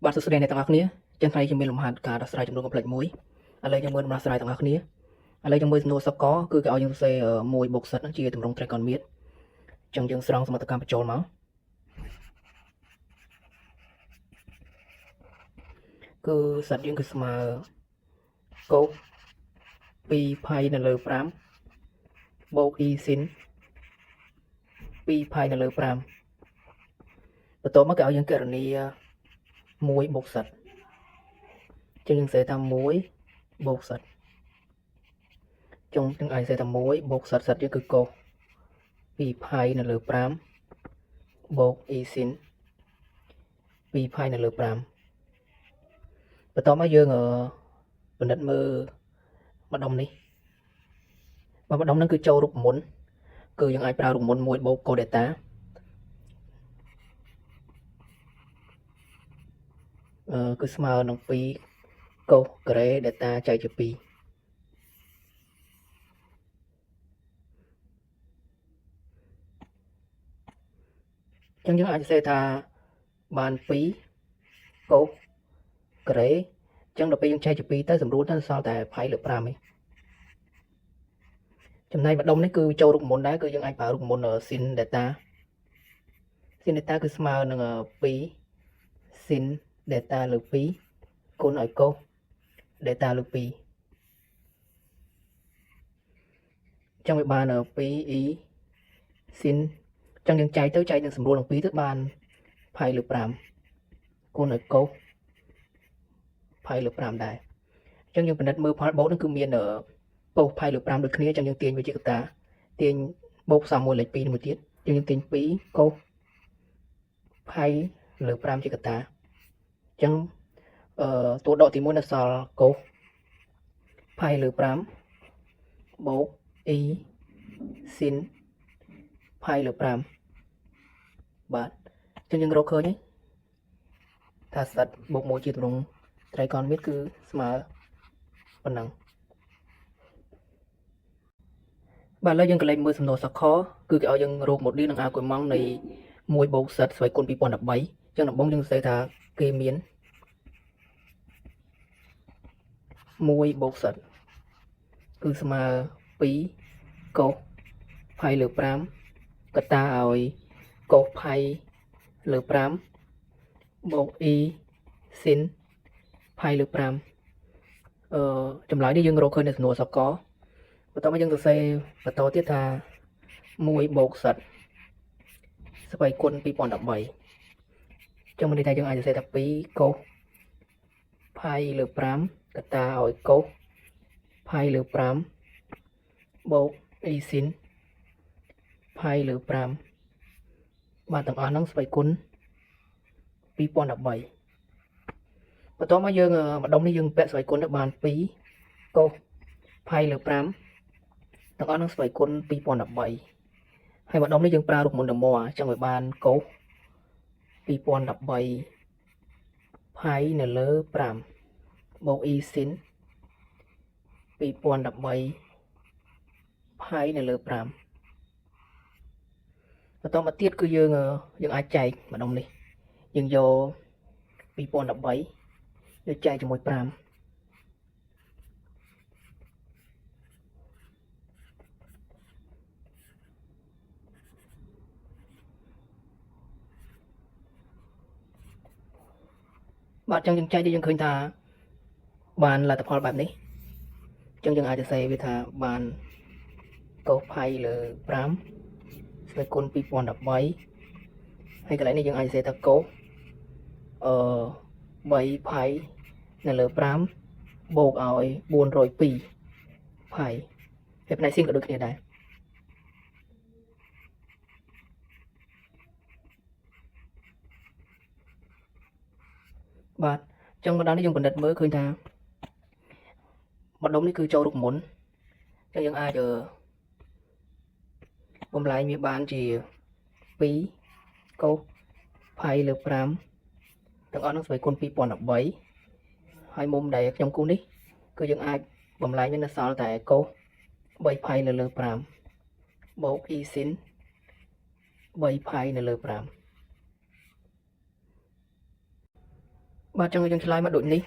បាទសួស្តីអ្នកទាំងអស់គ្នាចឹងថ្ងៃខ្ញុំមានលំហាត់ការដោះស្រាយចំនួនកំប្លេចមួយឥឡូវយើងមើលដំណោះស្រាយទាំងអស់គ្នាឥឡូវយើងមើលសំណួរសកលគឺគេឲ្យយើងសរសេរ1បូកសិតជាទម្រង់ត្រីកោណមៀតចឹងយើងស្រង់សមិទ្ធកម្មបញ្ចូលមកគឺសិតយើងគឺស្មើកូស2ផៃនៅលើ5បូក e ស៊ីន2ផៃនៅលើ5បន្ទាប់មកគេឲ្យយើងគណនា1បូកសិតចឹងយើងសរសេរថា1បូកសិតចុងទាំងអាចសរសេរថា1បូកសិតយើងគឺកូស2ផៃនៅលើ5បូក e ស៊ីន2ផៃនៅលើ5បន្ទាប់មកយើងពិនិត្យមើលម្ដុំនេះបើម្ដុំហ្នឹងគឺចូលរូបមន្តគឺយើងអាចប្រើរូបមន្ត1បូកកូដេតាគឺស្មើនឹង2កូសការ៉េដេតាចែកជា2អញ្ចឹងយើងអាចសរសេរថាបាន2កូសការ៉េអញ្ចឹងដល់ពេលយើងចែកជា2ទៅសម្រួលទៅសល់តែផៃលើ5ឯងចំណែកម្ដុំនេះគឺចូលរូបមន្តដែរគឺយើងអាចប្រើរូបមន្ត sin data sin data គឺស្មើនឹង2 sin data លើ2គុណឲ្យកូស data លើ2អញ្ចឹងវាបាន2 e sin អញ្ចឹងយើងចែកនឹងសម្រួលនឹង2ទៅបានផៃលើ5គុណឲ្យកូសផៃលើ5ដែរអញ្ចឹងយើងពិនិត្យមើលផលបូកនឹងគឺមានកូសផៃលើ5ដូចគ្នាអញ្ចឹងយើងទាញវាជាកតាទាញបូកផ្សំមួយលេខ2មួយទៀតយើងទាញ2កូសផៃលើ5ជាកតាអញ្ចឹងតួដកទី1នៅសល់កូសផៃលើ5បូក e sin ផៃលើ5បាទអញ្ចឹងយើងរកឃើញថាស្ដិតបូក1ជាទម្រង់ត្រីកោណមៀតគឺស្មើប៉ុណ្ណឹងបាទឥឡូវយើងក៏លេខមើលសំណួរសកលគឺគេឲ្យយើងរក model និងអាល់ហ្គូម៉ង់នៃ1បូកសិតស្វ័យគុណ2013អញ្ចឹងដំបូងយើងសរសេរថាគេមាន1បូកសិតគឺស្មើ2កូសផៃលើ5កតាឲ្យកូសផៃលើ5បូក e sin ផៃលើ5ចម្លើយនេះយើងរកឃើញនៅសំណួរសកលបន្ទាប់មកយើងសរសេរបន្តទៀតថា1បូកសិតស្វ័យគុណ2013ចឹងមានន័យថាយើងអាចសរសេរថា2កូសផៃលើ5កតាឲ្យកូសផៃលើ5បូក e sin ផៃលើ5បាទទាំងអស់ហ្នឹងស្វ័យគុណ2013បន្ទាប់មកយើងម្ដុំនេះយើងពាក់ស្វ័យគុណទៅបាន2កូសផៃលើ5ទាំងអស់ហ្នឹងស្វ័យគុណ2013ហើយម្ដុំនេះយើងប្រើរូបមន្តដមអញ្ចឹងវាបានកូស2013ផៃនៅលើ5បូក e sin 2013ផៃនៅលើ5បន្តមកទៀតគឺយើងអាចចែកម្ដុំនេះយើងយក2013យកចែកជាមួយ5បាទអញ្ចឹងយើងចែកទៅយើងឃើញថាបានលទ្ធផលបែបនេះអញ្ចឹងយើងអាចសរសេរវាថាបានកូសផៃលើ5ស្វ័យគុណ2013ហើយកន្លែងនេះយើងអាចសរសេរថាកូស3ផៃនៅលើ5បូកឲ្យ402ផៃហើយផ្នែកស៊ីនក៏ដូចគ្នាដែរបាទអញ្ចឹងមកដល់នេះយើងពិនិត្យមើលឃើញថាម្ដុំនេះគឺចូលរូបមន្តអញ្ចឹងយើងអាចបំលែងវាបានជា2កូសផៃលើ5ទាំងអស់នោះស្វ័យគុណ2013ហើយមុំដែលខ្ញុំគូសនេះគឺយើងអាចបំលែងវានៅសល់តែកូស3ផៃនៅលើ5បូក e sin 3ផៃនៅលើ5 បាទចឹងយើងឆ្លើយមកដូចនេះ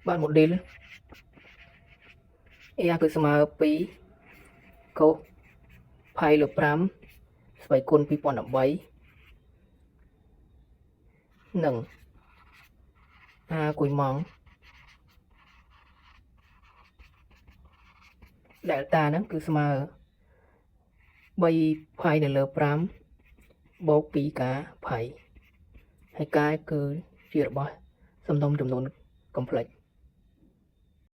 បាទ model a គឺស្មើ2កុសផៃលើ5ស្វ័យគុណ2013និង a គុយម៉ង delta ហ្នឹងគឺស្មើ3ផៃនៅលើ5បូក2ការផៃហើយការគឺជារបស់សំណុំចំនួន complex